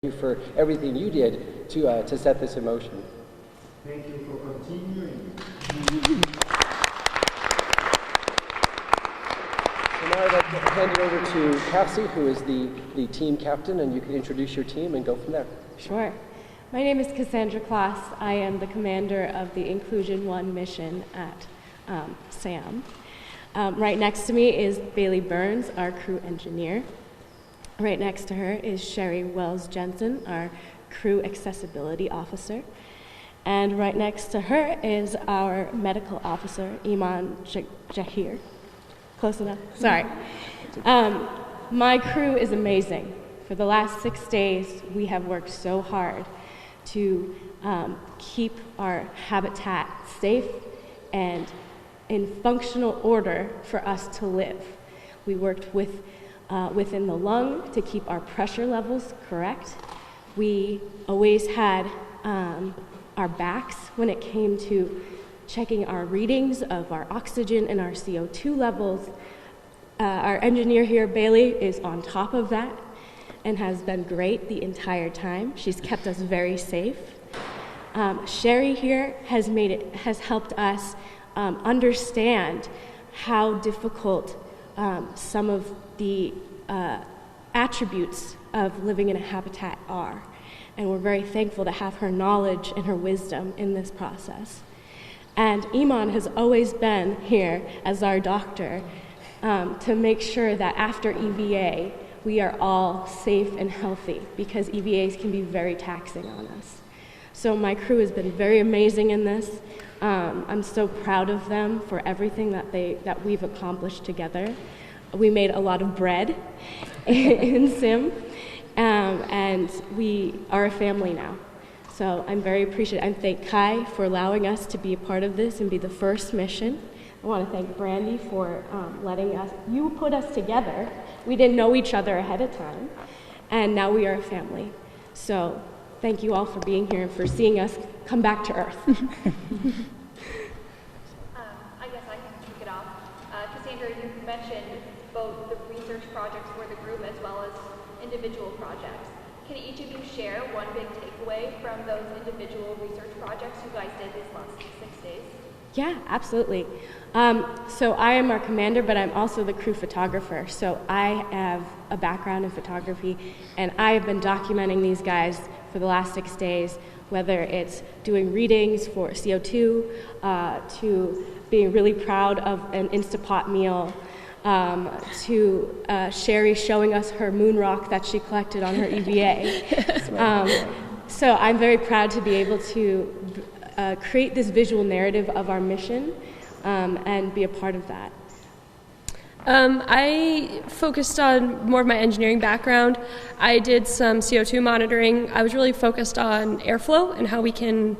you for everything you did to set this in motion. Thank you for continuing. So now I'd like to hand it over to Cassie, who is the team captain, and you can introduce your team and go from there. Sure. My name is Cassandra Kloss. I am the commander of the Inclusion 1 mission at SAM. Right next to me is Bailey Burns, our crew engineer. Right next to her is Sherry Wells Jensen, our crew accessibility officer. And right next to her is our medical officer, Iman Jahir. Close enough? Sorry. My crew is amazing. For the last 6 days, we have worked so hard to keep our habitat safe and in functional order for us to live. We worked within the lung to keep our pressure levels correct. We always had our backs when it came to checking our readings of our oxygen and our CO2 levels. Our engineer here, Bailey, is on top of that and has been great the entire time. She's kept us very safe. Sherry here has helped us understand how difficult some of the attributes of living in a habitat are. And we're very thankful to have her knowledge and her wisdom in this process. And Iman has always been here as our doctor to make sure that after EVA, we are all safe and healthy, because EVAs can be very taxing on us. So my crew has been very amazing in this. I'm so proud of them for everything that we've accomplished together. We made a lot of bread in SIM, and we are a family now. So I'm very appreciative. I thank Kai for allowing us to be a part of this and be the first mission. I want to thank Brandy for letting us, you put us together. We didn't know each other ahead of time, and now we are a family. So thank you all for being here and for seeing us come back to Earth. I guess I can kick it off. Cassandra, you mentioned both the research projects for the group as well as individual projects. Can each of you share one big takeaway from those individual research projects you guys did these last 6 days? Yeah, absolutely. So I am our commander, but I'm also the crew photographer. So I have a background in photography, and I have been documenting these guys for the last 6 days, whether it's doing readings for CO2, to being really proud of an Instapot meal, to Sherry showing us her moon rock that she collected on her EVA. So I'm very proud to be able to create this visual narrative of our mission and be a part of that. I focused on more of my engineering background. I did some CO2 monitoring. I was really focused on airflow and how we can,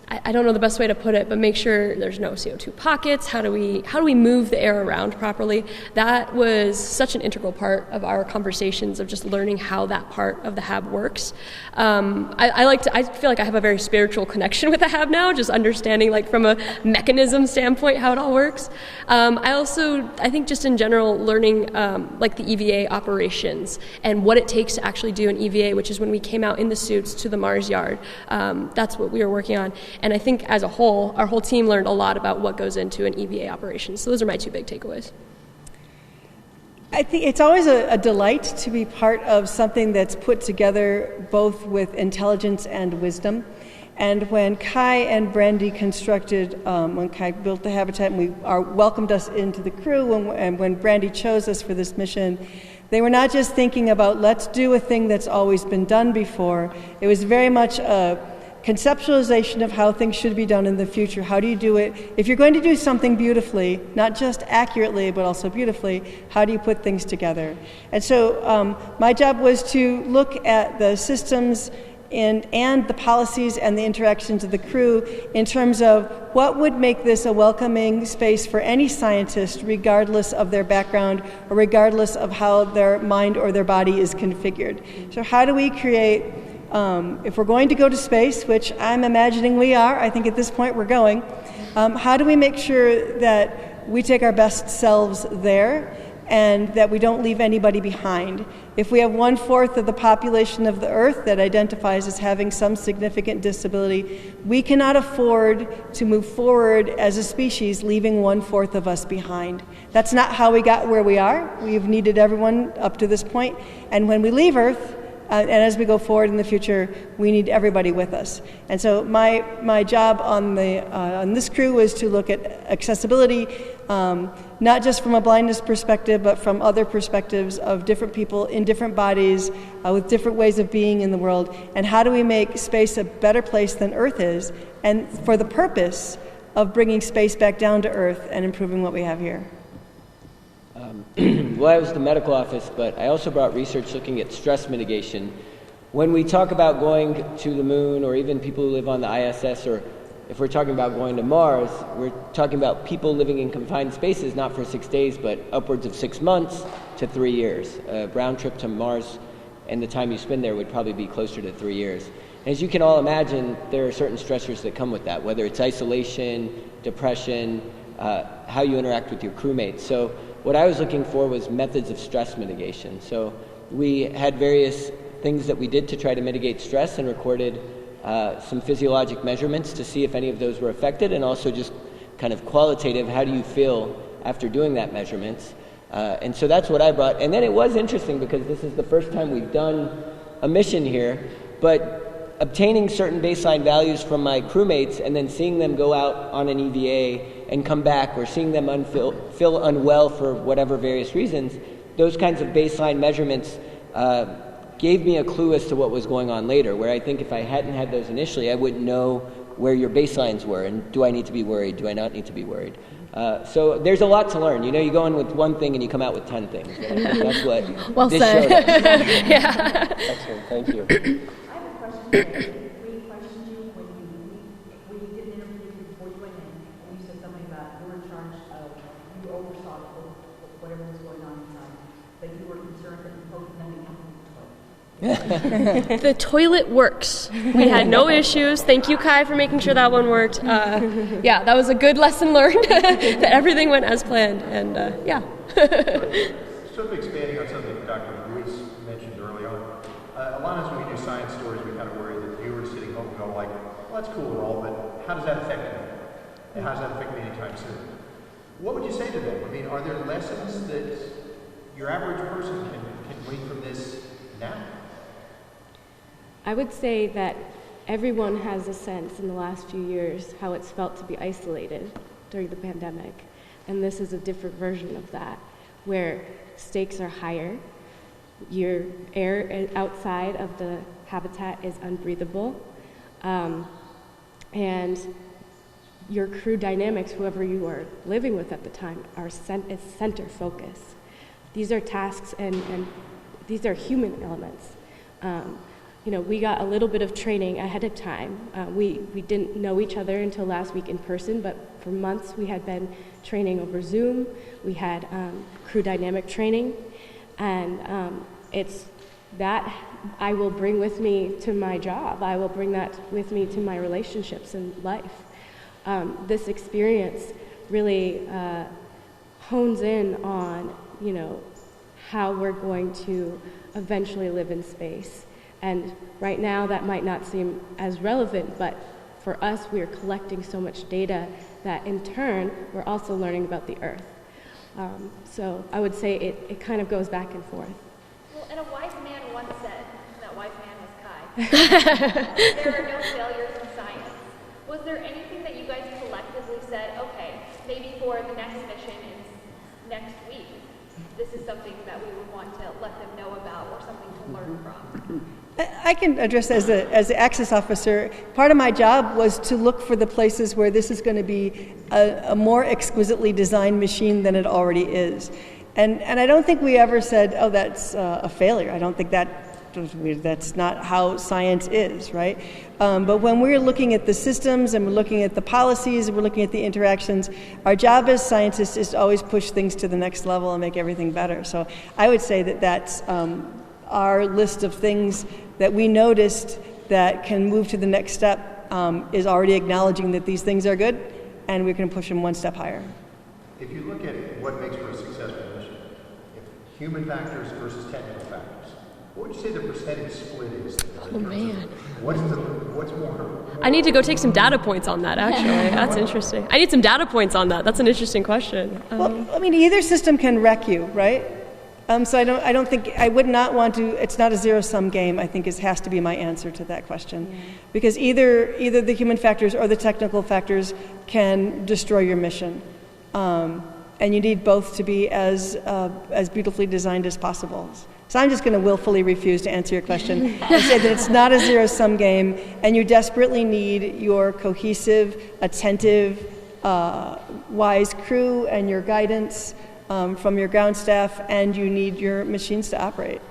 I don't know the best way to put it, but make sure there's no CO2 pockets. How do we move the air around properly? That was such an integral part of our conversations of just learning how that part of the HAB works. I feel like I have a very spiritual connection with the HAB now, just understanding like from a mechanism standpoint how it all works. I think just in general learning like the EVA operations and what it takes to actually do an EVA, which is when we came out in the suits to the Mars yard. That's what we were working on. And I think as a whole, our whole team learned a lot about what goes into an EVA operation. So those are my two big takeaways. I think it's always a delight to be part of something that's put together both with intelligence and wisdom. And when Kai and Brandy when Kai built the habitat and welcomed us into the crew, and when Brandy chose us for this mission, they were not just thinking about let's do a thing that's always been done before. It was very much a conceptualization of how things should be done in the future. How do you do it? If you're going to do something beautifully, not just accurately, but also beautifully, how do you put things together? And so my job was to look at the systems and the policies and the interactions of the crew in terms of what would make this a welcoming space for any scientist, regardless of their background or regardless of how their mind or their body is configured. So how do we create if we're going to go to space, which I'm imagining we are, I think at this point we're going, how do we make sure that we take our best selves there and that we don't leave anybody behind. If we have 1/4 of the population of the Earth that identifies as having some significant disability, we cannot afford to move forward as a species leaving 1/4 of us behind. That's not how we got where we are. We've needed everyone up to this point, and when we leave Earth, and as we go forward in the future, we need everybody with us. And so my job on this crew was to look at accessibility, not just from a blindness perspective, but from other perspectives of different people in different bodies with different ways of being in the world. And how do we make space a better place than Earth is, and for the purpose of bringing space back down to Earth and improving what we have here. Well, I was the medical office, but I also brought research looking at stress mitigation. When we talk about going to the moon, or even people who live on the ISS, or if we're talking about going to Mars, we're talking about people living in confined spaces, not for 6 days, but upwards of 6 months to 3 years. A round trip to Mars and the time you spend there would probably be closer to 3 years. As you can all imagine, there are certain stressors that come with that, whether it's isolation, depression, how you interact with your crewmates. So what I was looking for was methods of stress mitigation. So we had various things that we did to try to mitigate stress, and recorded some physiologic measurements to see if any of those were affected, and also just kind of qualitative, how do you feel after doing that measurements? And so that's what I brought. And then it was interesting because this is the first time we've done a mission here, but obtaining certain baseline values from my crewmates and then seeing them go out on an EVA and come back, or seeing them feel unwell for whatever various reasons, those kinds of baseline measurements gave me a clue as to what was going on later, where I think if I hadn't had those initially, I wouldn't know where your baselines were, and do I need to be worried, do I not need to be worried? So there's a lot to learn. You know, you go in with one thing and you come out with 10 things. That's what well this said. showed us. Yeah. Excellent, thank you. I have a question. We questioned you when you did an interview before you went in, and you said something about you were in charge of, you oversaw whatever was going on inside, but you were concerned that both nothing happened in the toilet. The toilet works. We had no issues. Thank you, Kai, for making sure that one worked. Yeah, that was a good lesson learned, that everything went as planned, and yeah. Sort of expanding on something Dr. Ruiz mentioned early on, a lot of times when we do science stories, we kind of worry that viewers sitting home go like, well, that's cool and all, but how does that affect me? And how does that affect me anytime soon? What would you say to them? I mean, are there lessons that your average person can glean from this now? I would say that everyone has a sense in the last few years how it's felt to be isolated during the pandemic. And this is a different version of that, where stakes are higher, your air outside of the habitat is unbreathable, and your crew dynamics, whoever you are living with at the time, is center focus. These are tasks and these are human elements. You know, we got a little bit of training ahead of time. We didn't know each other until last week in person, but for months we had been training over Zoom. We had crew dynamic training, and it's that I will bring with me to my job. I will bring that with me to my relationships in life. This experience really hones in on, you know, how we're going to eventually live in space. And right now that might not seem as relevant, but for us, we are collecting so much data that in turn, we're also learning about the Earth. So I would say it kind of goes back and forth. Well, and a wise man once said, and that wise man was Kai, there are no failures in science. Was there anything that you guys collectively said, okay, maybe for the next mission next week, this is something that we would want to let them know about, or something to learn from? I can address as the access officer. Part of my job was to look for the places where this is going to be a more exquisitely designed machine than it already is. And I don't think we ever said, oh, that's a failure. I don't think that's not how science is, right? But when we're looking at the systems and we're looking at the policies and we're looking at the interactions, our job as scientists is to always push things to the next level and make everything better. So I would say that that's our list of things that we noticed that can move to the next step is already acknowledging that these things are good, and we're going to push them one step higher. If you look at what makes for a successful mission, human factors versus technical factors. What would you say the percentage split is? Oh, man. What's more? I need to go take some data points on that, actually. That's interesting. I need some data points on that. That's an interesting question. Well, I mean, either system can wreck you, right? So I don't think, I would not want to, it's not a zero-sum game, I think has to be my answer to that question. Yeah. Because either the human factors or the technical factors can destroy your mission. And you need both to be as beautifully designed as possible. So I'm just going to willfully refuse to answer your question and say that it's not a zero-sum game, and you desperately need your cohesive, attentive, wise crew and your guidance from your ground staff, and you need your machines to operate.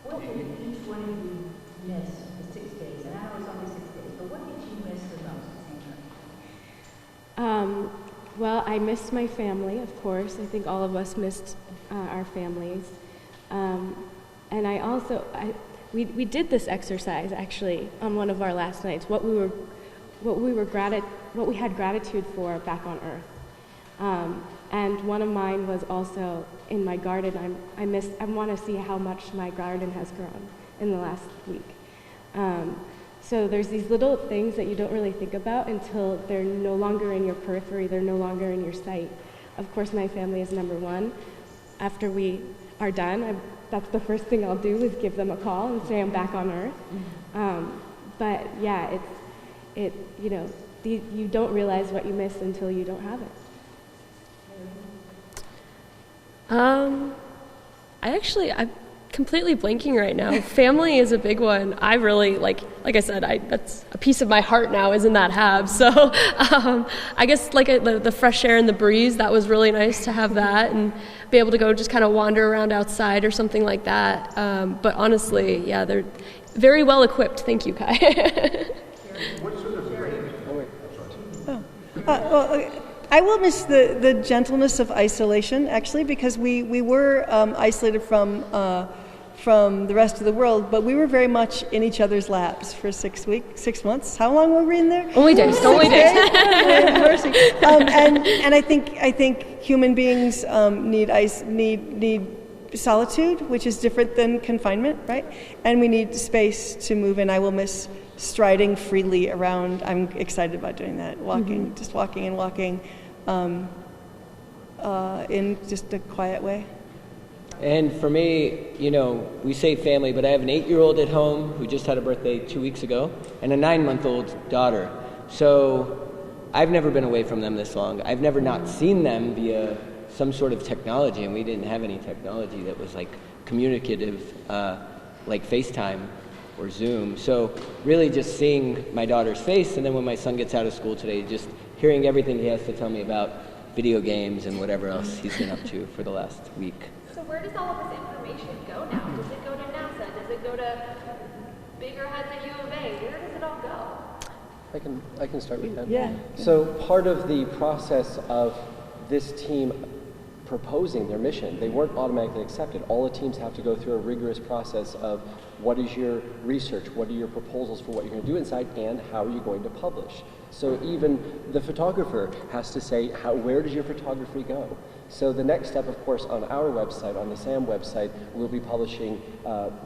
What did each one of you miss the 6 days? And I know it's only 6 days, but what did you miss the most, Cassandra? Well, I missed my family, of course. I think all of us missed our families. And I also, we did this exercise actually on one of our last nights. What we had gratitude for back on Earth. And one of mine was also in my garden. I want to see how much my garden has grown in the last week. So there's these little things that you don't really think about until they're no longer in your periphery, they're no longer in your sight. Of course, my family is number one. After we are done, that's the first thing I'll do is give them a call and say I'm back on Earth. But yeah, you don't realize what you miss until you don't have it. I'm completely blanking right now. Family is a big one. I really, like I said, that's a piece of my heart now is in that hab. So I guess the fresh air and the breeze, that was really nice to have that and be able to go just kind of wander around outside or something like that. But honestly, yeah, they're very well equipped. Thank you, Kai. What sort of I will miss the gentleness of isolation, actually, because we were isolated from the rest of the world, but we were very much in each other's laps for 6 months. How long were we in there? Only days. And I think human beings need solitude, which is different than confinement, right? And we need space to move in. I will miss striding freely around. I'm excited about doing that, just walking and walking in just a quiet way. And for me, we say family, but I have an 8-year-old at home who just had a birthday 2 weeks ago, and a 9-month-old daughter. So I've never been away from them this long. I've never not seen them via some sort of technology, and we didn't have any technology that was like communicative, like FaceTime or Zoom. So really just seeing my daughter's face, and then when my son gets out of school today, just hearing everything he has to tell me about video games and whatever else he's been up to for the last week. So where does all of this information go now? Does it go to NASA? Does it go to bigger heads at U of A? Where does it all go? I can start with that. Yeah. So part of the process of this team proposing their mission, they weren't automatically accepted. All the teams have to go through a rigorous process of what is your research, what are your proposals for what you're going to do inside, and how are you going to publish. So even the photographer has to say, where does your photography go? So the next step, of course, on our website, on the SAM website, we'll be publishing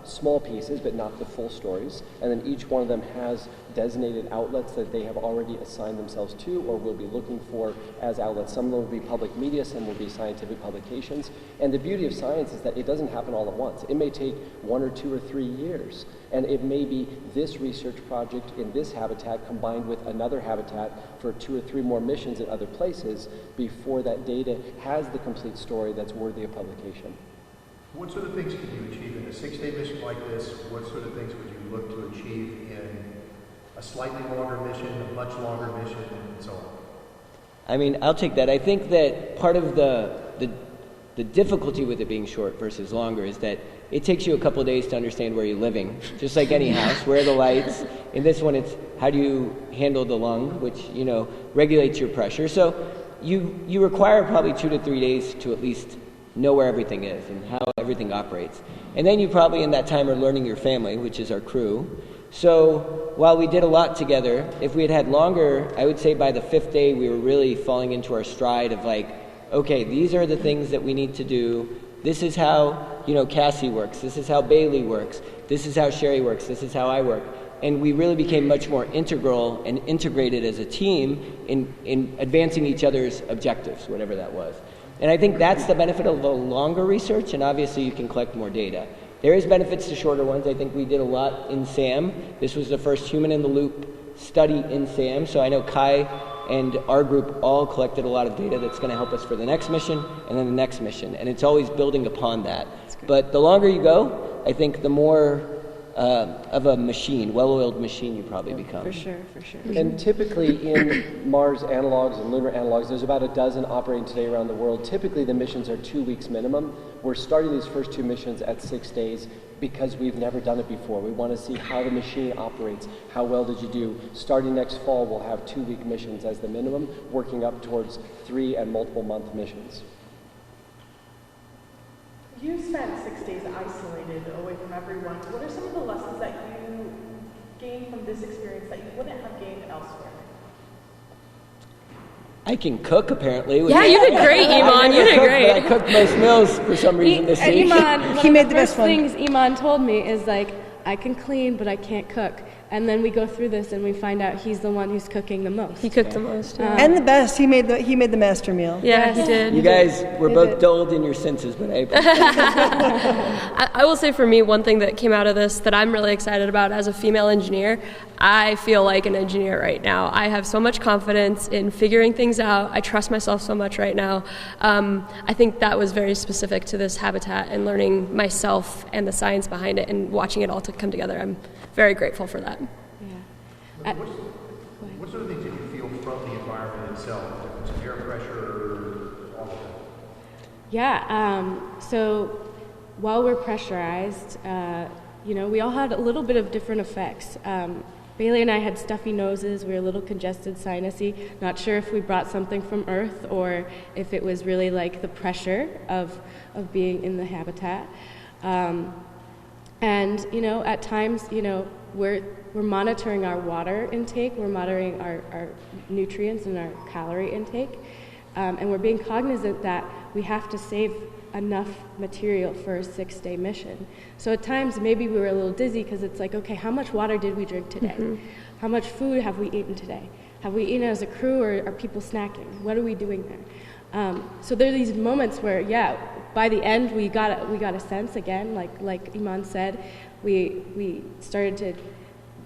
small pieces, but not the full stories. And then each one of them has designated outlets that they have already assigned themselves to or will be looking for as outlets. Some of them will be public media, some will be scientific publications. And the beauty of science is that it doesn't happen all at once. It may take 1 or 2 or 3 years. And it may be this research project in this habitat combined with another habitat for 2 or 3 more missions in other places before that data has the complete story that's worthy of publication. What sort of things can you achieve in a 6-day mission like this? What sort of things would you look to achieve in a slightly longer mission, a much longer mission, and so on? I mean, I'll take that. I think that part of the difficulty with it being short versus longer is that it takes you a couple of days to understand where you're living, just like any house. Where are the lights? In this one, it's how do you handle the lung, which, regulates your pressure. So you require probably 2 to 3 days to at least know where everything is and how everything operates. And then you probably in that time are learning your family, which is our crew. So while we did a lot together, if we had longer, I would say by the 5th day we were really falling into our stride of okay, these are the things that we need to do. this is how, Cassie works, this is how Bailey works, this is how Sherry works, this is how I work. And we really became much more integral and integrated as a team in advancing each other's objectives, whatever that was. And I think that's the benefit of a longer research, and obviously you can collect more data. There is benefits to shorter ones. I think we did a lot in SAM. This was the first human-in-the-loop study in SAM, so I know Kai and our group all collected a lot of data that's going to help us for the next mission and then the next mission, and it's always building upon that. But the longer you go, I think the more of a machine, well-oiled machine you probably become. For sure, for sure. And typically in Mars analogs and lunar analogs, there's about a dozen operating today around the world. Typically the missions are 2 weeks minimum. We're starting these first 2 missions at 6 days because we've never done it before. We want to see how the machine operates. How well did you do? Starting next fall, we'll have 2-week missions as the minimum, working up towards 3 and multiple month missions. You spent 6 days isolated away from everyone. What are some of the lessons that you gained from this experience that you wouldn't have gained elsewhere? I can cook, apparently. Yeah, you did great, Iman. You did great. I cooked most meals for some reason this week. Iman, He made the first best one. things Iman told me is like, I can clean, but I can't cook. And then we go through this and we find out he's the one who's cooking the most. He cooked the most. Yeah, And the best, he made the master meal. yeah he did. You guys were They both did. dulled in your senses, but I I will say for me, one thing that came out of this that I'm really excited about as a female engineer, I feel like an engineer right now. I have so much confidence in figuring things out. I trust myself so much right now. I think that was very specific to this habitat and learning myself and the science behind it and watching it all to come together. I'm very grateful for that. Yeah. What sort of things did you feel from the environment itself? Difference in air pressure, all of that? Yeah, so while we're pressurized, we all had a little bit of different effects. Bailey and I had stuffy noses, we were a little congested, sinusy, not sure if we brought something from Earth or if it was really like the pressure of being in the habitat. And, at times, we're monitoring our water intake, we're monitoring our nutrients and our calorie intake, and we're being cognizant that we have to save enough material for a 6-day mission. So at times maybe we were a little dizzy because it's like, okay, how much water did we drink today? Mm-hmm. How much food have we eaten today? Have we eaten as a crew or are people snacking? What are we doing there? So there are these moments where, by the end we got a sense again, like Iman said, we started to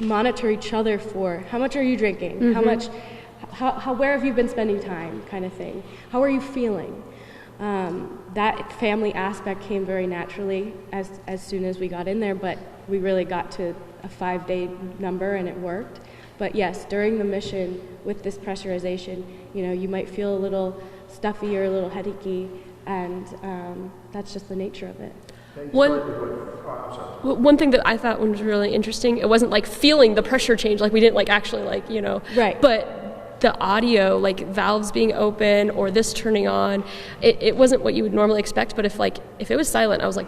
monitor each other for how much are you drinking? Mm-hmm. How where have you been spending time, kind of thing. How are you feeling? That family aspect came very naturally as soon as we got in there, but we really got to a 5-day number and it worked. But yes, during the mission with this pressurization, you might feel a little stuffy or a little headachy, and that's just the nature of it. One thing that I thought was really interesting, it wasn't like feeling the pressure change, like we didn't actually Right. But the audio, like valves being open or this turning on, it wasn't what you would normally expect, but if it was silent, I was like,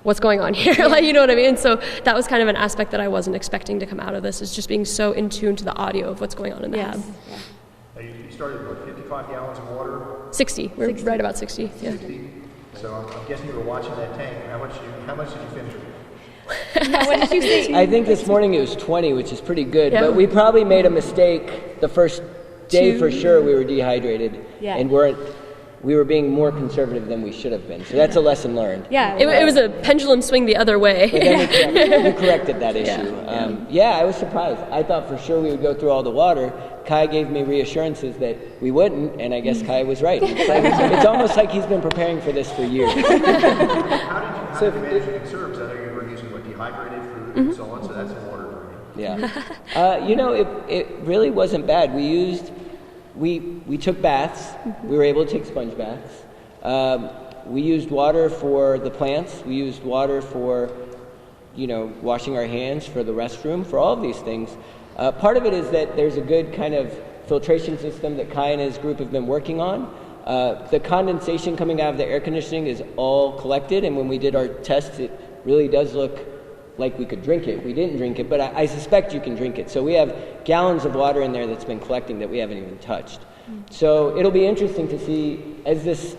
what's going on here? Yeah. You know what I mean? So that was kind of an aspect that I wasn't expecting to come out of this, is just being so in tune to the audio of what's going on in the hab. Yeah. Now you started with 55 gallons of water? 60. We're 60. right about 60. Yeah. 60. So I'm guessing you were watching that tank. How much did you finish? What did you say? I think this morning it was 20, which is pretty good. Yeah. But we probably made a mistake the first day for sure. We were dehydrated, Yeah. and we were being more conservative than we should have been. So that's a lesson learned. Yeah. It was a pendulum swing the other way. But then we corrected that issue. I was surprised. I thought for sure we would go through all the water. Kai gave me reassurances that we wouldn't, and I guess Kai was right. It's almost like he's been preparing for this for years. How did you manage to conserve? Because I know you were using dehydrated food and so on, so that's some water burning. Yeah. It really wasn't bad. We took baths. We were able to take sponge baths. We used water for the plants. We used water for, washing our hands, for the restroom, for all of these things. Part of it is that there's a good kind of filtration system that Kai and his group have been working on. The condensation coming out of the air conditioning is all collected, and when we did our tests, it really does look like we could drink it. We didn't drink it, but I suspect you can drink it. So we have gallons of water in there that's been collecting that we haven't even touched. So it'll be interesting to see, as this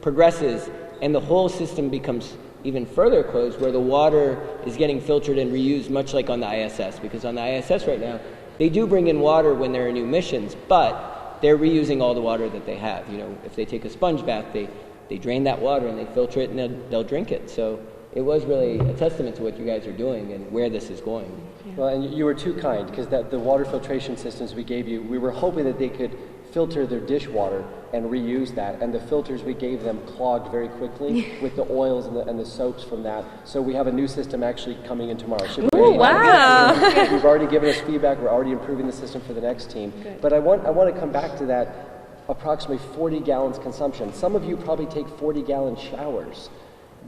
progresses, and the whole system becomes even further closed, where the water is getting filtered and reused, much like on the ISS. Because on the ISS right now, they do bring in water when there are new missions, but they're reusing all the water that they have. If they take a sponge bath, they drain that water and they filter it and they'll drink it. So it was really a testament to what you guys are doing and where this is going. Yeah. Well, and you were too kind, because the water filtration systems we gave you, we were hoping that they could filter their dishwater and reuse that, and the filters we gave them clogged very quickly with the oils and the soaps from that. So we have a new system actually coming in tomorrow. Ooh, wow. We've already given us feedback. We're already improving the system for the next team. Good. But I want to come back to that approximately 40 gallons consumption. Some of you probably take 40-gallon showers.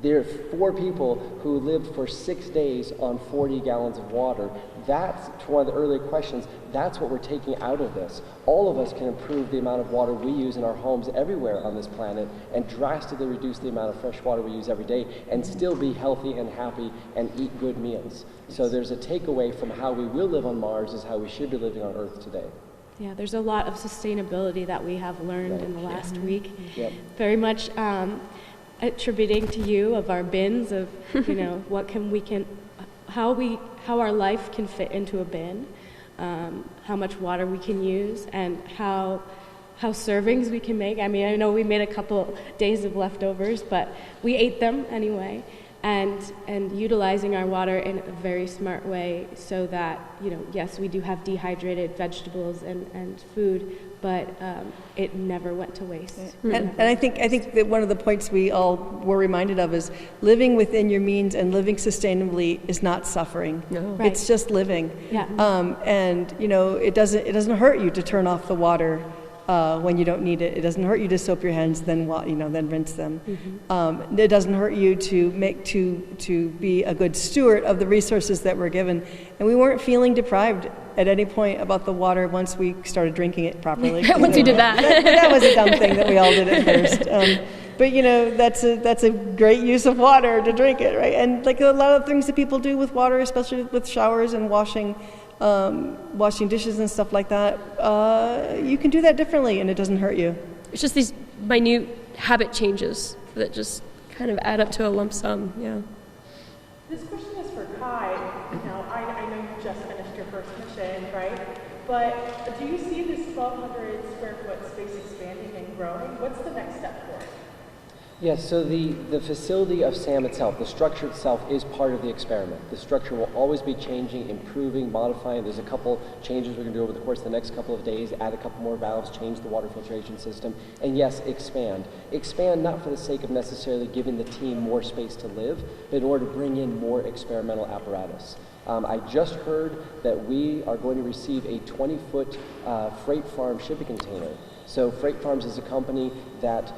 There are 4 people who lived for 6 days on 40 gallons of water. That's one of the earlier questions. That's what we're taking out of this. All of us can improve the amount of water we use in our homes everywhere on this planet and drastically reduce the amount of fresh water we use every day and still be healthy and happy and eat good meals. So there's a takeaway from how we will live on Mars is how we should be living on Earth today. Yeah, there's a lot of sustainability that we have learned in the last week. Yep. Very much attributing to you of our bins of, how our life can fit into a bin, how much water we can use, and how servings we can make. I mean, I know we made a couple days of leftovers, but we ate them anyway. And utilizing our water in a very smart way so that, yes, we do have dehydrated vegetables and food, but it never went to waste. And I think that one of the points we all were reminded of is living within your means and living sustainably is not suffering. No. Right. It's just living. Yeah. And it doesn't hurt you to turn off the water when you don't need it. It doesn't hurt you to soap your hands, then rinse them. Mm-hmm. It doesn't hurt you to be a good steward of the resources that we're given. And we weren't feeling deprived at any point about the water once we started drinking it properly. Once you did that. That was a dumb thing that we all did at first. But that's a great use of water to drink it, right? And like a lot of things that people do with water, especially with showers and washing dishes and stuff like that, you can do that differently and it doesn't hurt you. It's just these minute habit changes that just kind of add up to a lump sum, yeah. This question is for Kai. Now, I know you just finished your first mission, right? But do you see this 1,200 square foot space expanding and growing? What's the next step for it? Yes, so the facility of SAM itself, the structure itself, is part of the experiment. The structure will always be changing, improving, modifying. There's a couple changes we're going to do over the course of the next couple of days, add a couple more valves, change the water filtration system, and yes, expand. Expand not for the sake of necessarily giving the team more space to live, but in order to bring in more experimental apparatus. I just heard that we are going to receive a 20-foot freight farm shipping container. So Freight Farms is a company that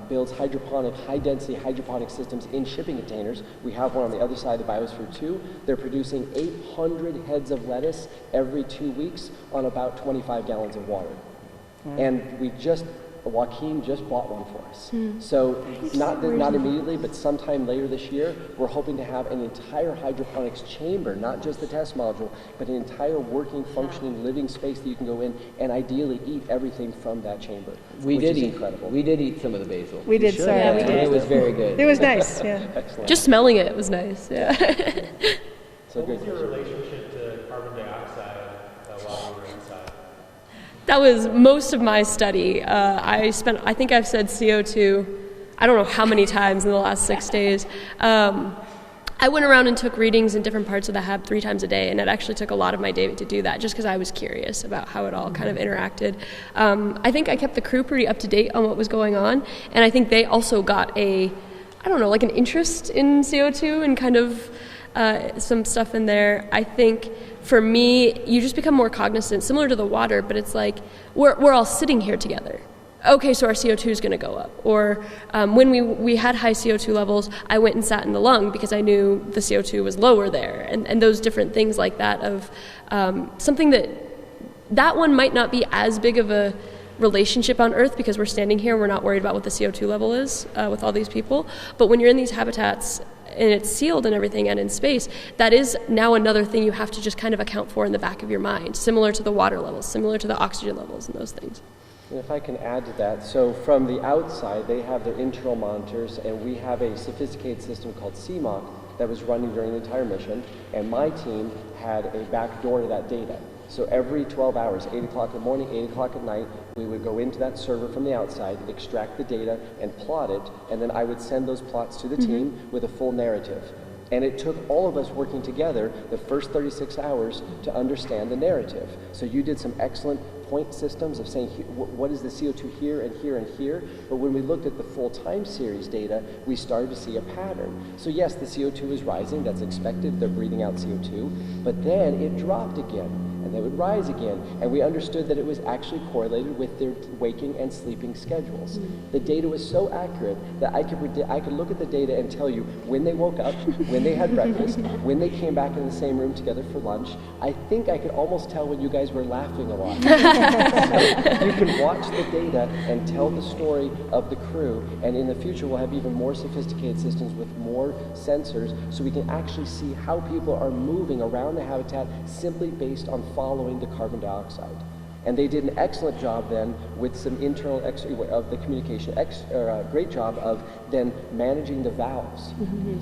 builds high-density hydroponic systems in shipping containers. We have one on the other side of the Biosphere 2. They're producing 800 heads of lettuce every 2 weeks on about 25 gallons of water. And Joaquin just bought one for us. So not immediately, but sometime later this year, we're hoping to have an entire hydroponics chamber, not just the test module, but an entire working, functioning, living space that you can go in and ideally eat everything from that chamber. We did eat some of the basil. We did, sorry. Yeah, we did. It was very good. It was nice, yeah. Excellent. Just smelling it was nice, yeah. So What was good. your relationship to carbon dioxide while you were inside? That was most of my study. I think I've said CO2, I don't know how many times in the last 6 days. I went around and took readings in different parts of the hab 3 times a day, and it actually took a lot of my day to do that just because I was curious about how it all kind of interacted. I think I kept the crew pretty up to date on what was going on, and I think they also got an interest in CO2 and kind of some stuff in there. I think for me, you just become more cognizant, similar to the water, but it's like we're all sitting here together. Okay, so our CO2 is going to go up. Or when we had high CO2 levels, I went and sat in the lung because I knew the CO2 was lower there. And those different things like that of something that one might not be as big of a relationship on Earth because we're standing here and we're not worried about what the CO2 level is with all these people. But when you're in these habitats and it's sealed and everything and in space, that is now another thing you have to just kind of account for in the back of your mind, similar to the water levels, similar to the oxygen levels and those things. And if I can add to that, so from the outside, they have their internal monitors, and we have a sophisticated system called CMOC that was running during the entire mission, and my team had a back door to that data. So every 12 hours, 8 o'clock in the morning, 8 o'clock at night, we would go into that server from the outside, extract the data, and plot it, and then I would send those plots to the team with a full narrative. And it took all of us working together the first 36 hours to understand the narrative. So you did some excellent point systems of saying what is the CO2 here and here and here, but when we looked at the full time series data, we started to see a pattern. So yes, the CO2 is rising, that's expected, they're breathing out CO2, but then it dropped again, and they would rise again, and we understood that it was actually correlated with their waking and sleeping schedules. The data was so accurate that I could look at the data and tell you when they woke up, when they had breakfast, when they came back in the same room together for lunch. I think I could almost tell when you guys were laughing a lot. So you can watch the data and tell the story of the crew, and in the future we'll have even more sophisticated systems with more sensors, so we can actually see how people are moving around the habitat simply based on following the carbon dioxide. And they did an excellent job then with some internal of the communication, great job of then managing the valves.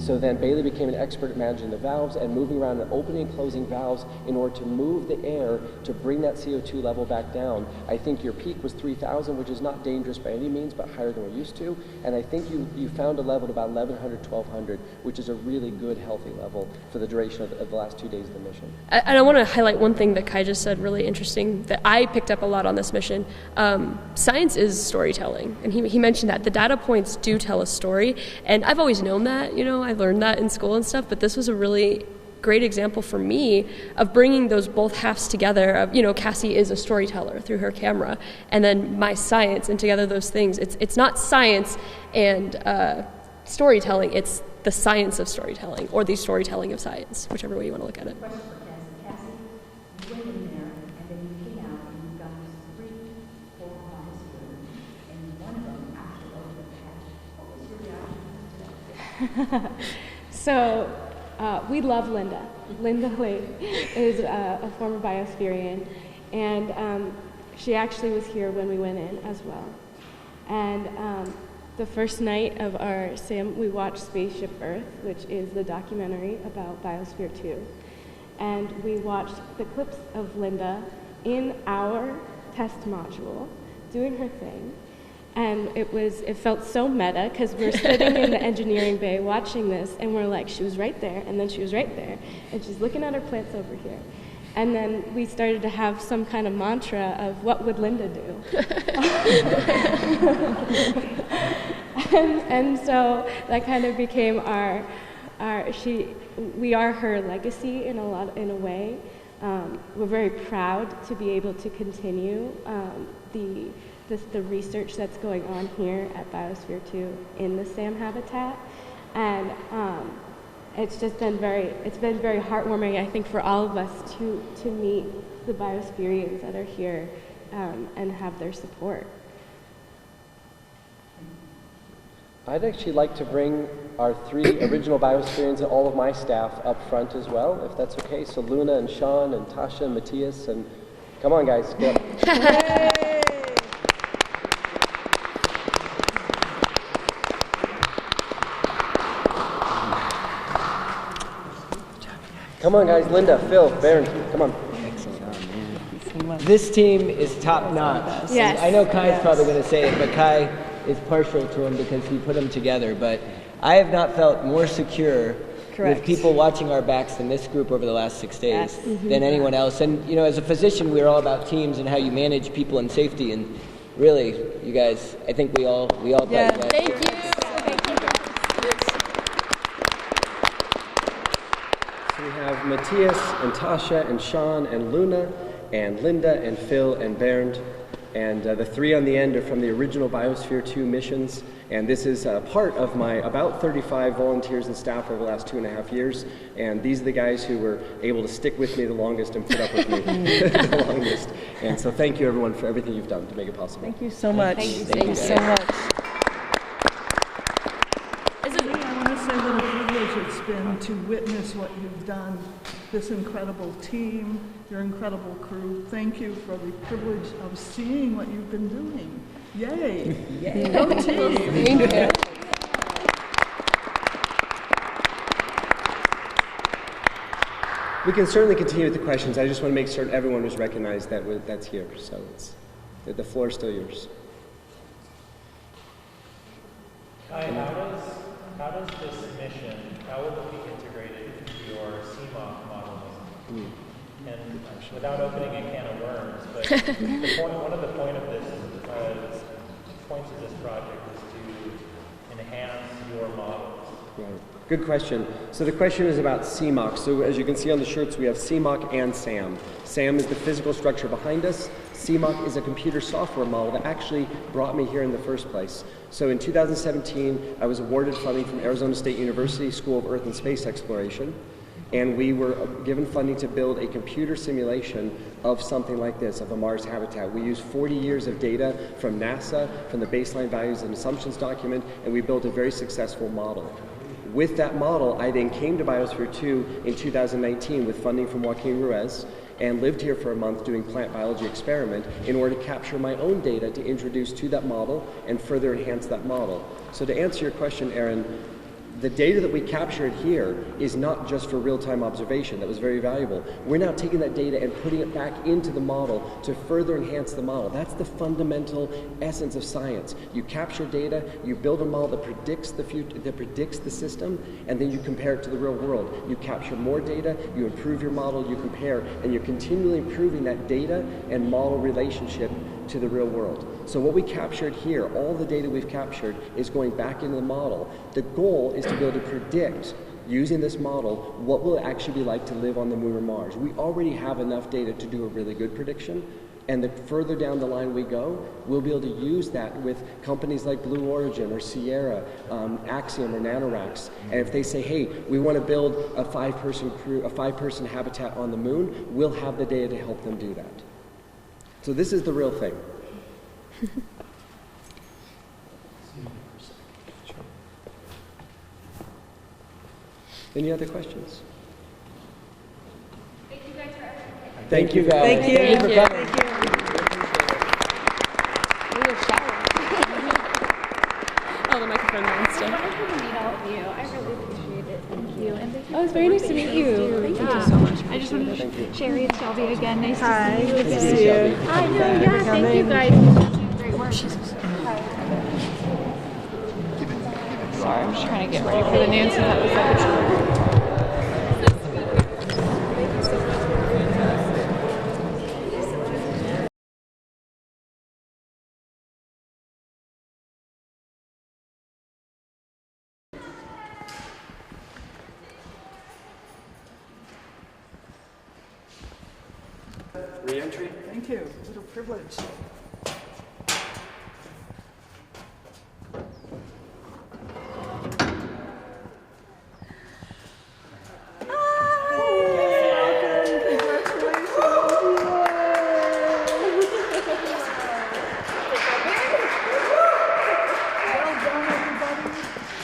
So then Bailey became an expert at managing the valves and moving around and opening and closing valves in order to move the air to bring that CO2 level back down. I think your peak was 3,000, which is not dangerous by any means, but higher than we're used to. And I think you found a level at about 1,100, 1,200, which is a really good, healthy level for the duration of the last 2 days of the mission. And I want to highlight one thing that Kai just said, really interesting, that I picked up a lot on this mission. Science is storytelling, and he mentioned that the data points do tell a story, and I've always known that, I learned that in school and stuff, but this was a really great example for me of bringing those both halves together of, Cassie is a storyteller through her camera, and then my science, and together those things, it's not science and storytelling, it's the science of storytelling, or the storytelling of science, whichever way you want to look at it. Question for Cassie. Cassie, you went in there, and then you came out, and you got these 3 full biosphere, and one of them actually opened the hatch. What was your reaction to that? So we love Linda. Linda Lake is a former biospherian, and she actually was here when we went in as well. And the first night of our SAM, we watched Spaceship Earth, which is the documentary about Biosphere 2. And we watched the clips of Linda in our test module doing her thing. And it felt so meta, because we're sitting in the engineering bay watching this, and we're like, she was right there, and then she was right there, and she's looking at her plants over here. And then we started to have some kind of mantra of, what would Linda do? and so that kind of became we are her legacy in a way. We're very proud to be able to continue the research that's going on here at Biosphere 2 in the SAM habitat. And it's been very heartwarming, I think, for all of us to meet the biospherians that are here and have their support. I'd actually like to bring our 3 original biospherians and all of my staff up front as well, if that's okay. So Luna and Sean and Tasha and Matthias, and come on guys, go. Come on guys, Linda, Phil, Baron, come on. This team is top notch. Yes. I know Kai's probably going to say it, but Kai is partial to him because he put them together. But I have not felt more secure with people watching our backs than this group over the last 6 days than anyone else. And as a physician, we're all about teams and how you manage people and safety. And really, you guys, I think we all Yeah. got Thank you. So we have Matthias and Tasha and Sean and Luna and Linda and Phil and Bernd. And the 3 on the end are from the original Biosphere 2 missions. And this is part of my about 35 volunteers and staff over the last 2.5 years. And these are the guys who were able to stick with me the longest and put up with me the longest. And so thank you, everyone, for everything you've done to make it possible. Thank you so much. Thank you so much. I want to say what a privilege it's been to witness what you've done, this incredible team, your incredible crew. Thank you for the privilege of seeing what you've been doing. Yay! Yay. Go team! Thank you. We can certainly continue with the questions. I just want to make certain everyone was recognized that's here. So the floor is still yours. Hi, how does this mission, how will it be integrated into your CMOC modeling? And without opening a can of worms, but one of the points of this project is to enhance your models. Right. Good question. So the question is about CMOC. So as you can see on the shirts, we have CMOC and SAM. SAM is the physical structure behind us. CMOC is a computer software model that actually brought me here in the first place. So in 2017, I was awarded funding from Arizona State University School of Earth and Space Exploration, and we were given funding to build a computer simulation of something like this, of a Mars habitat. We used 40 years of data from NASA, from the baseline values and assumptions document, and we built a very successful model. With that model, I then came to Biosphere 2 in 2019 with funding from Joaquin Ruiz and lived here for a month doing plant biology experiment in order to capture my own data to introduce to that model and further enhance that model. So to answer your question, Aaron, the data that we captured here is not just for real-time observation. That was very valuable. We're now taking that data and putting it back into the model to further enhance the model. That's the fundamental essence of science. You capture data, you build a model that predicts the future, that predicts the system, and then you compare it to the real world. You capture more data, you improve your model, you compare, and you're continually improving that data and model relationship to the real world. So what we captured here, all the data we've captured, is going back into the model. The goal is to be able to predict, using this model, what will it actually be like to live on the moon or Mars. We already have enough data to do a really good prediction, and the further down the line we go, we'll be able to use that with companies like Blue Origin or Sierra, Axiom or Nanoracks. And if they say, hey, we want to build a 5-person crew, a 5-person habitat on the moon, we'll have the data to help them do that. So this is the real thing. Any other questions? Thank you guys for everything. Thank you guys. Thank you. Thank you for coming. Thank you. Oh, the microphone and stuff. Wonderful to meet all of you. I really appreciate it. Thank you. And thank you. Oh, it's very nice to meet you. Thank you so much. I just wanted to Sherry and Shelby again. Nice Hi. to see you Good again. to see you. Hi, yeah, thank you guys. Great work. Sorry, I'm just trying to get ready for the noon so that was like Re-entry? Thank you. What a privilege.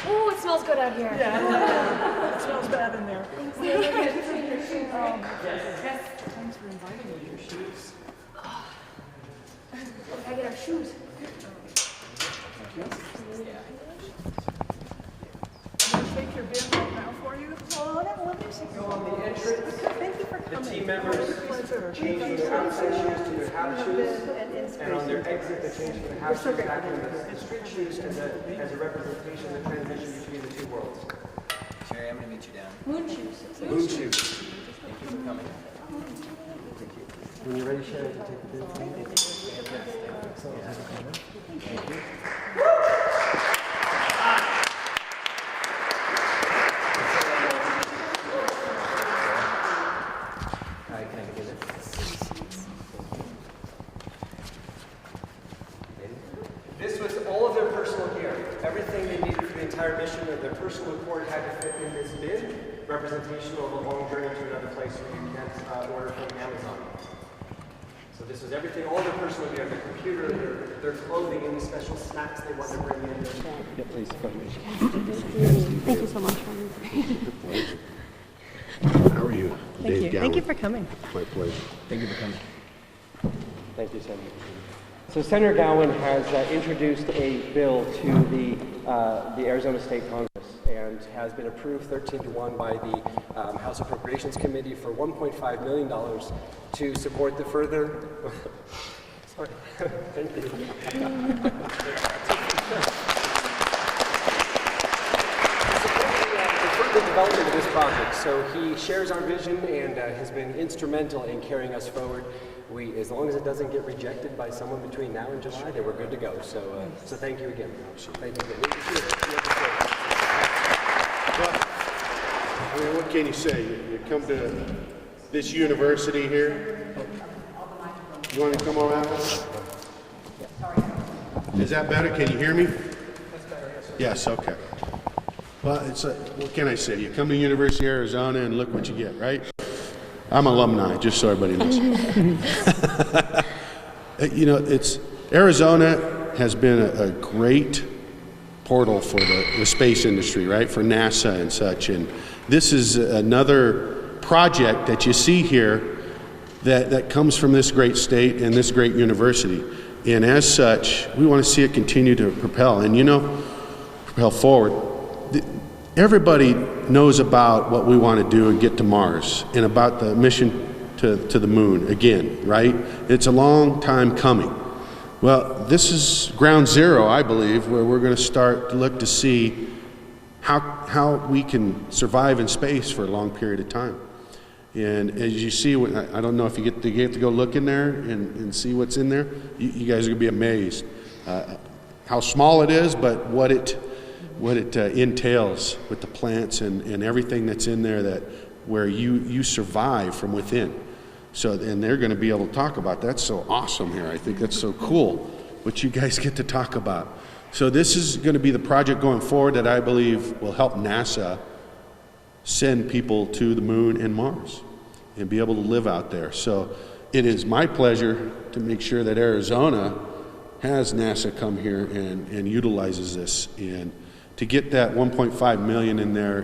Oh, it smells good out here. Yeah. It smells bad in there. Thanks for inviting me. Your shoes. I get our shoes. Take your bin right now for you. Oh, that lovely. So on the entrance, Thank you for the coming. team members change from their outside shoes to their habit shoes, and on their exit, they change from the habit shoes back to the street shoes as a representation of the transition between the two worlds. Sherry, I'm going to meet you down. Moon shoes. Moon shoes. Thank you for coming. Thank you. When you're ready, Sherry, to take the bin. Thank you. This was all of their personal gear. Everything they needed for the entire mission of their personal report had to fit in this bin, representational of a long journey to another place where you can't order from Amazon. So this was everything, all their personal gear, their computer, their clothing, any special snacks they want to bring in. Yeah, please, go ahead. Thank you so much. How are you? Thank you. Thank you for coming. My pleasure. Thank you for coming. Thank you, Senator. So Senator Gowan has introduced a bill to the Arizona State Congress and has been approved 13-1 by the House Appropriations Committee for $1.5 million to support the further. Sorry. Thank you. The development of this project. So he shares our vision and has been instrumental in carrying us forward. As long as it doesn't get rejected by someone between now and July, then we're good to go. So, so thank you again. Thank you again. Well, I mean, what can you say? You come to this university here. You want to come over that way? Is that better? Can you hear me? That's better, yes. Yes, okay. Well, it's what can I say? You come to University of Arizona and look what you get, right? I'm alumni, just so everybody knows. You know, Arizona has been a great portal for the space industry, right? For NASA and such. And this is another project that you see here that comes from this great state and this great university. And as such, we want to see it continue to propel. And you know, propel forward. Everybody knows about what we want to do and get to Mars and about the mission to the moon again, right? It's a long time coming. Well, this is ground zero, I believe, where we're going to start to look to see how we can survive in space for a long period of time. And as you see, I don't know if you get to go look in there and see what's in there. You guys are going to be amazed how small it is, but what it entails with the plants and everything that's in there where you survive from within. So, and they're going to be able to talk about that. That's so awesome here. I think that's so cool what you guys get to talk about. So this is going to be the project going forward that I believe will help NASA send people to the moon and Mars and be able to live out there. So it is my pleasure to make sure that Arizona has NASA come here and utilizes this. And to get that 1.5 million in there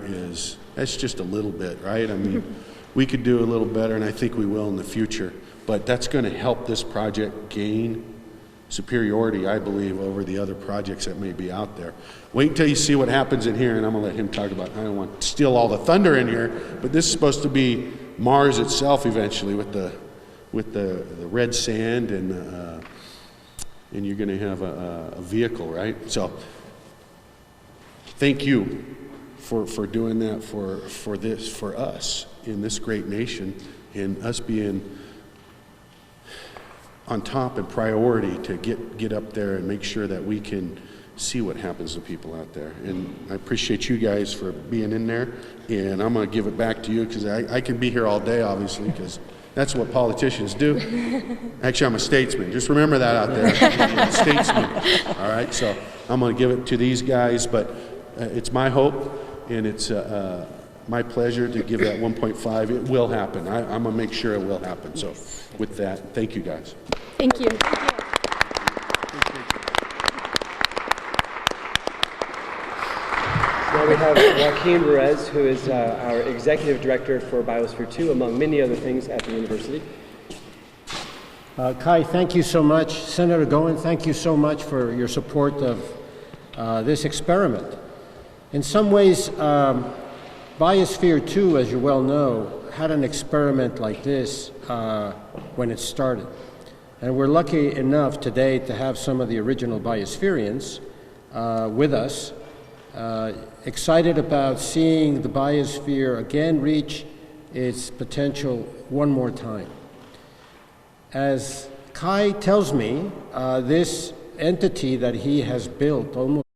that's just a little bit, right? I mean, we could do a little better, and I think we will in the future. But that's going to help this project gain superiority, I believe, over the other projects that may be out there. Wait until you see what happens in here, and I'm going to let him talk about it. I don't want to steal all the thunder in here, but this is supposed to be Mars itself eventually with the red sand, and you're going to have a vehicle, right? So thank you for doing that for us in this great nation, and us being on top and priority to get up there and make sure that we can see what happens to people out there. And I appreciate you guys for being in there, and I'm going to give it back to you because I can be here all day, obviously, because that's what politicians do. Actually, I'm a statesman. Just remember that out there. I'm a statesman. All right, so I'm going to give it to these guys, but it's my hope, and it's my pleasure to give that 1.5. It will happen. I'm going to make sure it will happen. So with that, thank you guys. Thank you. Now we have Joaquin Perez, who is our Executive Director for Biosphere 2, among many other things at the university. Kai, thank you so much. Senator Gowan, thank you so much for your support of this experiment. In some ways, Biosphere 2, as you well know, had an experiment like this when it started. And we're lucky enough today to have some of the original Biospherians with us, excited about seeing the Biosphere again reach its potential one more time. As Kai tells me, this entity that he has built almost